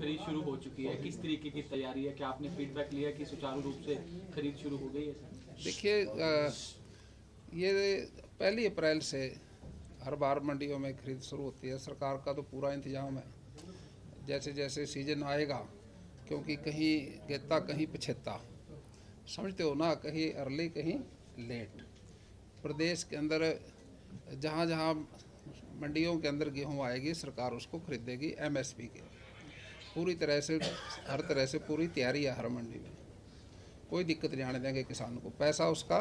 खरीद शुरू हो चुकी है, किस तरीके की तैयारी है? क्या आपने फीडबैक लिया कि सुचारू रूप से खरीद शुरू हो गई है सर? देखिए, ये 1 अप्रैल से हर बार मंडियों में खरीद शुरू होती है। सरकार का तो पूरा इंतजाम है। जैसे जैसे सीजन आएगा, क्योंकि कहीं गेता कहीं पछेता, समझते हो ना, कहीं अर्ली कहीं लेट। प्रदेश के अंदर जहाँ जहाँ मंडियों के अंदर गेहूँ आएगी, सरकार उसको खरीदेगी MSP के। पूरी तरह से, हर तरह से पूरी तैयारी है हर मंडी में। कोई दिक्कत नहीं आने देंगे किसान को। पैसा उसका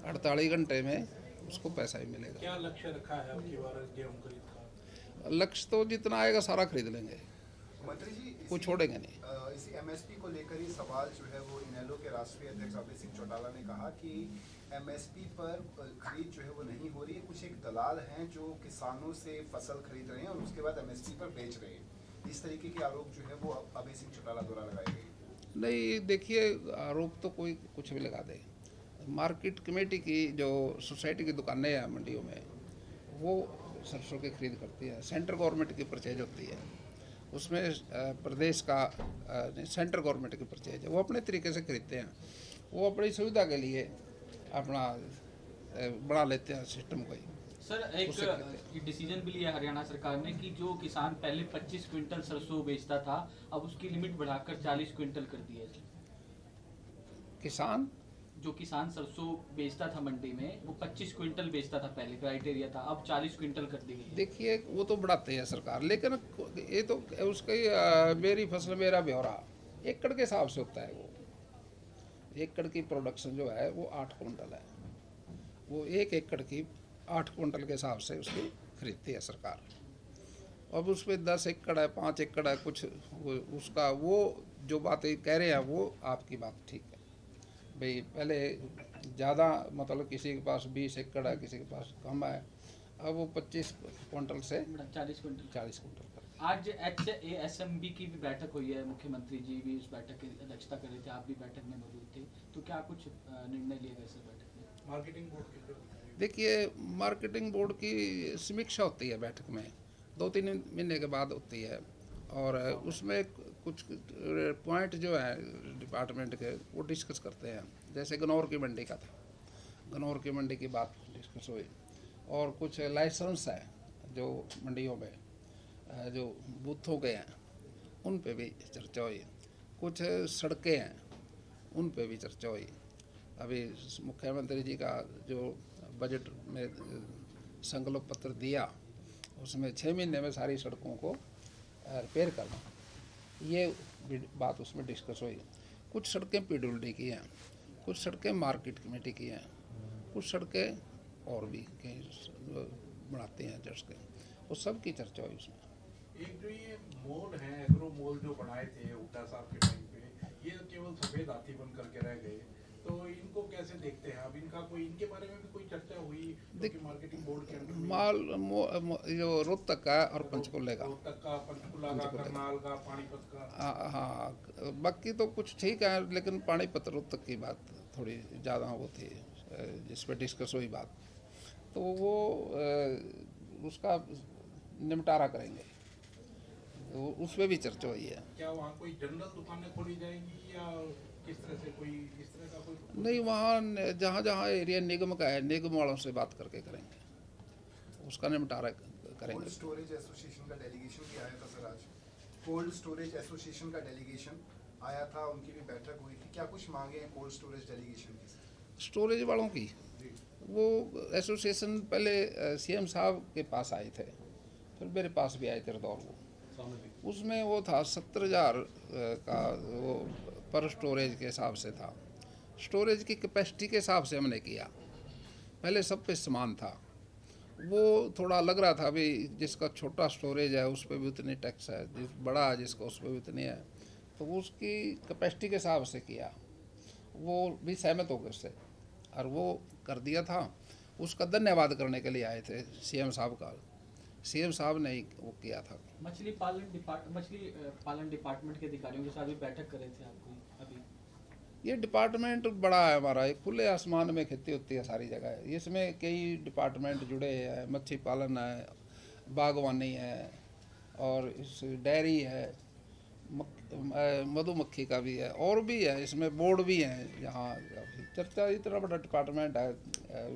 48 घंटे में उसको पैसा ही मिलेगा। क्या लक्ष्य रखा है आपकी बार गेहूं खरीद का? लक्ष्य तो जितना आएगा सारा खरीद लेंगे, मंत्री जी, कुछ छोड़ेंगे नहीं। इसी MSP को लेकर ही सवाल जो है वो इनेलो के राष्ट्रीय अध्यक्ष अभय सिंह चौटाला ने कहा कि MSP पर खरीद जो है वो नहीं हो रही है। कुछ एक दलाल हैं जो किसानों से फसल खरीद रहे हैं और उसके बाद MSP पर बेच रहे हैं। इस तरीके के आरोप जो है वो अभय सिंह चौटाला द्वारा लगाए गए। नहीं, देखिए, आरोप तो कोई कुछ भी लगा दे। मार्केट कमेटी की जो सोसाइटी की दुकानें हैं मंडियों में, वो सरसों की खरीद करती है। सेंट्रल गवर्नमेंट की परचेज होती है, उसमें प्रदेश का सेंट्रल गवर्नमेंट की परचेज है, वो अपने तरीके से खरीदते हैं। वो अपनी सुविधा के लिए अपना बना लेते हैं सिस्टम को ही। सर, एक डिसीजन भी लिया हरियाणा सरकार ने कि जो किसान पहले 25 क्विंटल सरसों बेचता था, अब उसकी लिमिट बढ़ाकर 40 क्विंटल कर दी है। किसान जो किसान सरसों बेचता था मंडी में, वो 25 क्विंटल बेचता था, पहले क्राइटेरिया था, अब 40 क्विंटल कर दी गई है। देखिए, वो तो बढ़ाते हैं सरकार, लेकिन ये तो उसका मेरी फसल मेरा ब्यौरा एकड़ के हिसाब से होता है। वो एकड़ की प्रोडक्शन जो है वो 8 कुंटल है। वो 1 एकड़ की 8 कुंटल के हिसाब से उसकी खरीदती है सरकार। अब उस पर 10 एकड़ है, 5 एकड़ है, कुछ उसका वो जो बातें कह रहे हैं वो आपकी बात ठीक है भाई। पहले ज़्यादा, मतलब किसी के पास 20 एकड़ है, किसी के पास कम है, अब वो 25 कुंटल से 40 क्विंटल 40 कुंटल कर। आज HASMB की भी बैठक हुई है, मुख्यमंत्री जी भी उस बैठक की अध्यक्षता कर रहे थे, आप भी बैठक में मौजूद थे, तो क्या कुछ निर्णय लिए गए सर बैठक में? मार्केटिंग बोर्ड की देखिए, मार्केटिंग बोर्ड की समीक्षा होती है बैठक में, 2-3 महीने के बाद होती है, और उसमें कुछ पॉइंट जो है डिपार्टमेंट के वो डिस्कस करते हैं। जैसे गन्नौर की मंडी का था, गन्नौर की मंडी की बात डिस्कस हुई, और कुछ लाइसेंस है जो मंडियों में जो बूथों के हैं उन पे भी चर्चा हुई। कुछ सड़कें हैं उन पे भी चर्चा हुई। अभी मुख्यमंत्री जी का जो बजट में संकल्प पत्र दिया, उसमें 6 महीने में सारी सड़कों को रिपेयर करना, ये बात उसमें डिस्कस हुई। कुछ सड़कें PWD की हैं, कुछ सड़कें मार्केट कमेटी की हैं, कुछ सड़कें और भी कहीं बनाते हैं जर्स के, वो सब की चर्चा हुई उसमें। एक जो ये मॉल है, एग्रो मॉल जो बनाए थे हुड्डा साहब के टाइम पे, ये केवल सफेद हाथी बन करके रह गए, तो इनको कैसे देखते हैं? अब इनका कोई, इनके बारे में भी कोई चर्चा हुई? क्योंकि मार्केटिंग बोर्ड के अंदर जो रोहतक का और पंचकुले का, रोहतक का, पंचकुला का, करनाल का, पानीपत का। हाँ, बाकी तो कुछ ठीक है, लेकिन पानीपत रोहतक की बात थोड़ी ज़्यादा वो थी जिस पर डिस्कस हुई बात, तो वो उसका निपटारा करेंगे, तो उस पर भी चर्चा हुई है। क्या वहाँ कोई जनरल दुकानें खोली जाएंगी या किस तरह से, कोई इस तरह का कोई? नहीं, वहाँ जहाँ जहाँ एरिया निगम का है, निगम वालों से बात करके करेंगे, उसका निपटारा करेंगे। कोल्ड स्टोरेज एसोसिएशन का डेलीगेशन भी आया था सर आज। कोल्ड स्टोरेज एसोसिएशन का डेलीगेशन आया था, उनकी भी बैठक हुई थी। क्या कुछ मांगे हैं कोल्ड स्टोरेज डेलीगेशन की? स्टोरेज वालों की वो एसोसिएशन पहले CM साहब के पास आए थे, फिर मेरे पास भी आए थे दौर वो। उसमें वो था 70,000 का, वो पर स्टोरेज के हिसाब से था। स्टोरेज की कैपेसिटी के हिसाब से हमने किया, पहले सब पे समान था। वो थोड़ा लग रहा था भी जिसका छोटा स्टोरेज है उस पर भी उतनी टैक्स है, जिस बड़ा है जिसका उस पर भी उतनी है, तो वो उसकी कैपेसिटी के हिसाब से किया। वो भी सहमत हो गए उससे और वो कर दिया था। उसका धन्यवाद करने के लिए आए थे CM साहब का, CM साहब ने ही वो किया था। मछली पालन डिपार्टमेंट के अधिकारियों के साथ भी बैठक कर रहे थे आपको अभी? ये डिपार्टमेंट बड़ा है हमारा, एक खुले आसमान में खेती होती है सारी जगह। इसमें कई डिपार्टमेंट जुड़े हैं, मच्छी पालन है, बागवानी है, और इस डेयरी है, मधुमक्खी का भी है और भी है, इसमें बोर्ड भी हैं। यहाँ चर्चा इतना बड़ा डिपार्टमेंट है,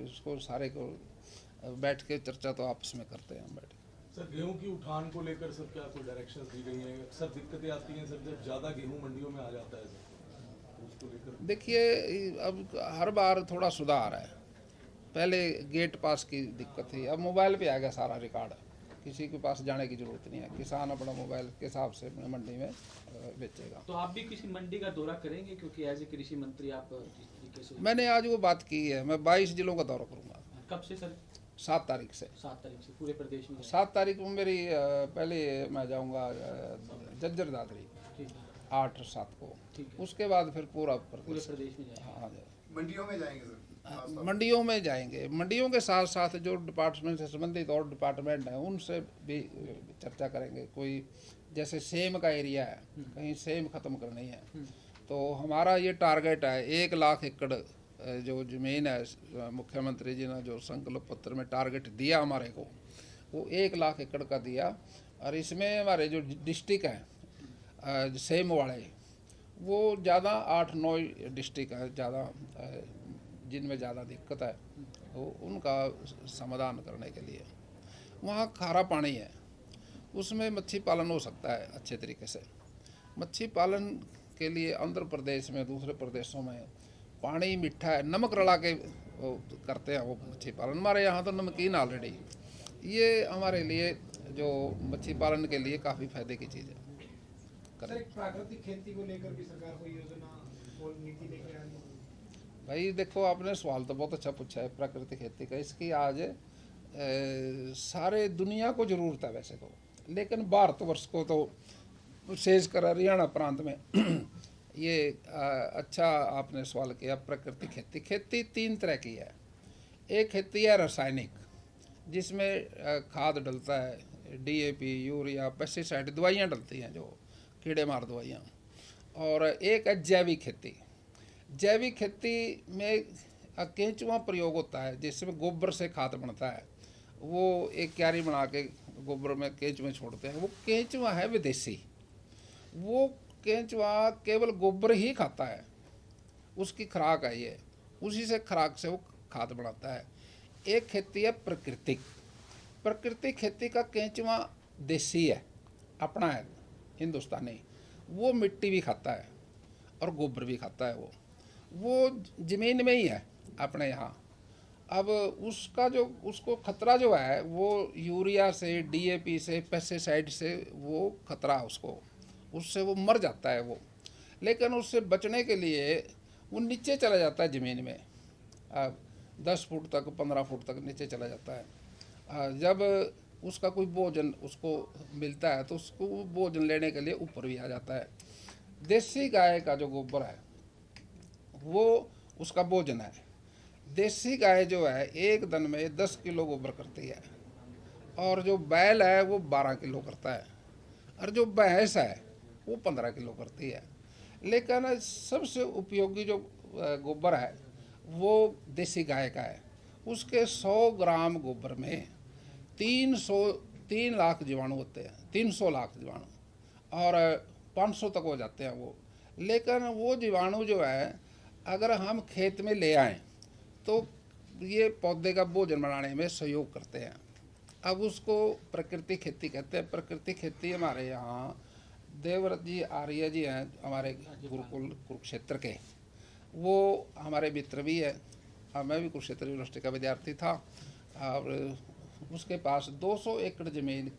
इसको सारे को बैठ के चर्चा तो आपस में करते हैं हम बैठ के। सर गेहूं की उठान को लेकर सर क्या कोई डायरेक्शंस दी गई हैं? अक्सर दिक्कतें आती हैं सर जब ज़्यादा गेहूं मंडियों में आ जाता है सर, तो उसको लेकर देखिए अब हर बार थोड़ा सुधार है। पहले गेट पास की दिक्कत थी, अब मोबाइल पे आ गया सारा रिकॉर्ड, किसी के पास जाने की जरूरत नहीं है। किसान अपना मोबाइल के हिसाब से अपने मंडी में बेचेगा। तो आप भी किसी मंडी का दौरा करेंगे, क्योंकि एज ए कृषि मंत्री आप जिस तरीके से मैंने आज वो बात की है, मैं 22 जिलों का दौरा करूँगा कब से सर? 7 तारीख से। 7 तारीख से पूरे प्रदेश में? 7 तारीख को मेरी पहले मैं जाऊँगा जज्जर दादरी, ठीक है, 8 और 7 को। ठीक है। उसके बाद फिर पूरा पूरे प्रदेश। प्रदेश में जाएंगे? हाँ, मंडियों में जाएंगे सर? मंडियों में जाएंगे। मंडियों के साथ साथ जो डिपार्टमेंट से संबंधित और डिपार्टमेंट हैं उनसे भी चर्चा करेंगे। कोई जैसे सेम का एरिया है, कहीं सेम ख़त्म करनी है, तो हमारा ये टारगेट है 1 लाख एकड़ जो ज़मीन है। मुख्यमंत्री जी ने जो संकल्प पत्र में टारगेट दिया हमारे को, वो 1 लाख एकड़ का दिया। और इसमें हमारे जो डिस्ट्रिक्ट हैं सेम वाले, वो ज़्यादा 8-9 डिस्ट्रिक्ट है ज़्यादा, जिनमें ज़्यादा दिक्कत है, तो उनका समाधान करने के लिए। वहाँ खारा पानी है, उसमें मच्छी पालन हो सकता है अच्छे तरीके से। मच्छी पालन के लिए आंध्र प्रदेश में, दूसरे प्रदेशों में पानी मीठा है, नमक रला के वो करते हैं वो मच्छी पालन। हमारे यहाँ तो नमकीन ऑलरेडी। ये हमारे लिए जो मच्छी पालन के लिए काफ़ी फायदे की चीज़ है। सर एक प्राकृतिक खेती को लेकर भी सरकार कोई योजना और नीति लेकर आ रही है? भाई देखो, आपने सवाल तो बहुत अच्छा पूछा है प्राकृतिक खेती का। इसकी आज सारे दुनिया को ज़रूरत है वैसे तो, लेकिन भारतवर्ष को तो विशेषकर हरियाणा प्रांत में ये अच्छा आपने सवाल किया। प्राकृतिक खेती, खेती 3 तरह की है। एक खेती है रासायनिक, जिसमें खाद डलता है, DAP, यूरिया, पेस्टिसाइड, दवाइयाँ डलती हैं जो कीड़े मार दवाइयाँ। और एक है जैविक खेती। जैविक खेती में केंचुआ प्रयोग होता है, जिसमें गोबर से खाद बनता है। वो एक क्यारी बना के गोबर में केंचुए छोड़ते हैं। वो केंचुआ है विदेशी, वो केंचुआ केवल गोबर ही खाता है, उसकी खुराक है ये, उसी से खुराक से वो खाद बनाता है। एक खेती है प्राकृतिक। प्राकृतिक खेती का केंचुआ देसी है, अपना है, हिंदुस्तानी। वो मिट्टी भी खाता है और गोबर भी खाता है। वो ज़मीन में ही है अपने यहाँ। अब उसका जो उसको खतरा जो है वो यूरिया से, DAP से, पेस्टिसाइड से वो खतरा है उसको, उससे वो मर जाता है वो। लेकिन उससे बचने के लिए वो नीचे चला जाता है ज़मीन में, 10 फुट तक, 15 फुट तक नीचे चला जाता है। जब उसका कोई भोजन उसको मिलता है तो उसको वो भोजन लेने के लिए ऊपर भी आ जाता है। देसी गाय का जो गोबर है वो उसका भोजन है। देसी गाय जो है एक दिन में 10 किलो गोबर करती है, और जो बैल है वो 12 किलो करता है, और जो भैंस है वो 15 किलो करती है। लेकिन सबसे उपयोगी जो गोबर है वो देसी गाय का है। उसके 100 ग्राम गोबर में 3 लाख जीवाणु होते हैं, 300 लाख जीवाणु, और 500 तक हो जाते हैं वो। लेकिन वो जीवाणु जो है अगर हम खेत में ले आएँ तो ये पौधे का भोजन बनाने में सहयोग करते हैं। अब उसको प्राकृतिक खेती कहते हैं। प्राकृतिक खेती हमारे यहाँ देवव्रत जी आर्य जी हैं, हमारे गुरुकुल कुरुक्षेत्र के, वो हमारे मित्र भी है। मैं भी कुरुक्षेत्र यूनिवर्सिटी का विद्यार्थी था, और उसके पास 200 एकड़ ज़मीन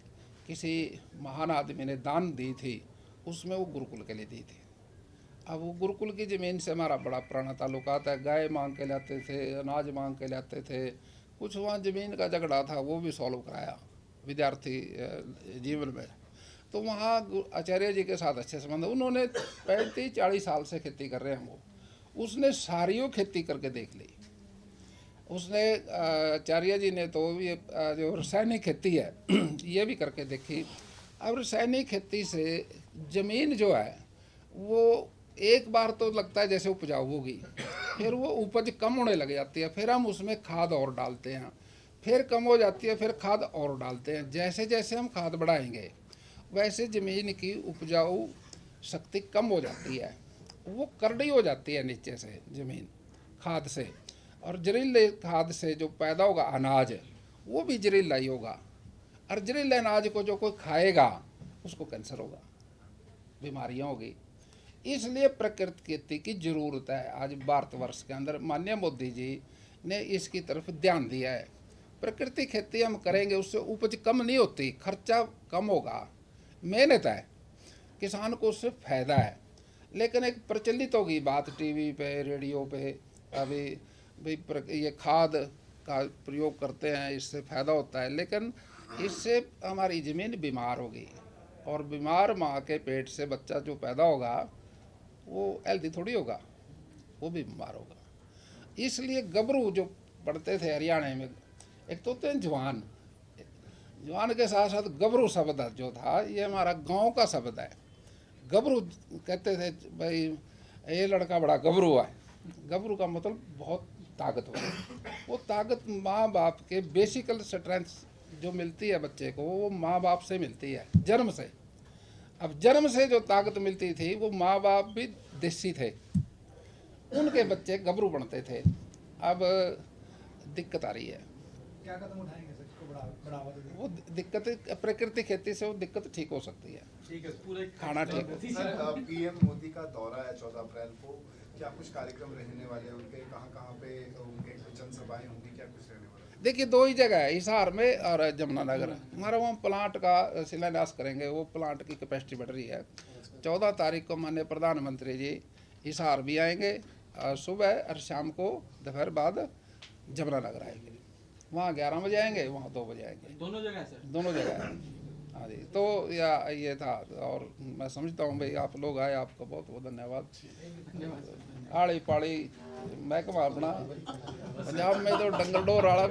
किसी महान आदमी ने दान दी थी, उसमें वो गुरुकुल के लिए दी थी। अब वो गुरुकुल की ज़मीन से हमारा बड़ा पुराना ताल्लुकात है। गाय मांग के लाते थे, अनाज मांग के लाते थे। कुछ वहाँ ज़मीन का झगड़ा था, वो भी सॉल्व कराया विद्यार्थी जीवन में। तो वहाँ आचार्य जी के साथ अच्छे संबंध। उन्होंने 35-40 साल से खेती कर रहे हैं वो। उसने सारियों खेती करके देख ली। उसने आचार्य जी ने तो ये जो रासायनिक खेती है ये भी करके देखी। अब रासायनिक खेती से ज़मीन जो है वो एक बार तो लगता है जैसे उपजाऊ होगी, फिर वो उपज कम होने लग जाती है। फिर हम उसमें खाद और डालते हैं, फिर कम हो जाती है, फिर खाद और डालते हैं। जैसे जैसे हम खाद बढ़ाएंगे वैसे ज़मीन की उपजाऊ शक्ति कम हो जाती है, वो करड़ी हो जाती है नीचे से ज़मीन खाद से, और जहरीले खाद से जो पैदा होगा अनाज वो भी जहरीला ही होगा, और जहरीले अनाज को जो कोई खाएगा उसको कैंसर होगा, बीमारियां होगी। इसलिए प्राकृतिक खेती की ज़रूरत है। आज भारतवर्ष के अंदर माननीय मोदी जी ने इसकी तरफ ध्यान दिया है। प्राकृतिक खेती हम करेंगे, उससे उपज कम नहीं होती, खर्चा कम होगा, मेहनत है, किसान को उससे फ़ायदा है। लेकिन एक प्रचलित होगी बात टीवी पे रेडियो पे, अभी भाई ये खाद का प्रयोग करते हैं, इससे फ़ायदा होता है, लेकिन इससे हमारी ज़मीन बीमार होगी, और बीमार माँ के पेट से बच्चा जो पैदा होगा वो हेल्दी थोड़ी होगा, वो भी बीमार होगा। इसलिए गबरू जो पढ़ते थे हरियाणा में, एक तो होते हैं जवान, जवान के साथ साथ गबरू शब्द जो था ये हमारा गांव का शब्द है। गबरू कहते थे भाई ये लड़का बड़ा गबरू है। गबरू का मतलब बहुत ताकतवर है। वो ताकत माँ बाप के बेसिकल स्ट्रेंथ जो मिलती है बच्चे को, वो माँ बाप से मिलती है जन्म से। अब जन्म से जो ताकत मिलती थी वो माँ बाप भी देसी थे, उनके बच्चे गबरू बनते थे। अब दिक्कत आ रही है, क्या कदम उठाएंगे सर इसको बढ़ावा देने? वो दिक्कत प्राकृतिक खेती से वो दिक्कत ठीक हो सकती है, ठीक है पूरे खाना ठीक हो। सर पीएम मोदी का दौरा है 14 अप्रैल को, क्या कुछ कार्यक्रम रहने वाले हैं उनके? कहाँ पे उनके जनसभाएं होंगी, क्या कुछ रहने वाला है? देखिए दो ही जगह है, हिसार में और जमुनानगर। हमारा वहाँ प्लांट का शिलान्यास करेंगे, वो प्लांट की कैपेसिटी बढ़ रही है। 14 तारीख को माननीय प्रधानमंत्री जी हिसार भी आएंगे, सुबह और शाम को दोपहर बाद जमुनानगर आएंगे। वहाँ 11 बजे आएंगे, वहाँ 2 बजे आएंगे, दोनों जगह है सर? दोनों जगह है। हाँ जी, तो ये था, और मैं समझता हूँ भाई आप लोग आए, आपका बहुत बहुत धन्यवाद। धन्यवाद सर। आड़ी पाड़ी महकमा अपना पंजाब में तो डंगल डोर वाला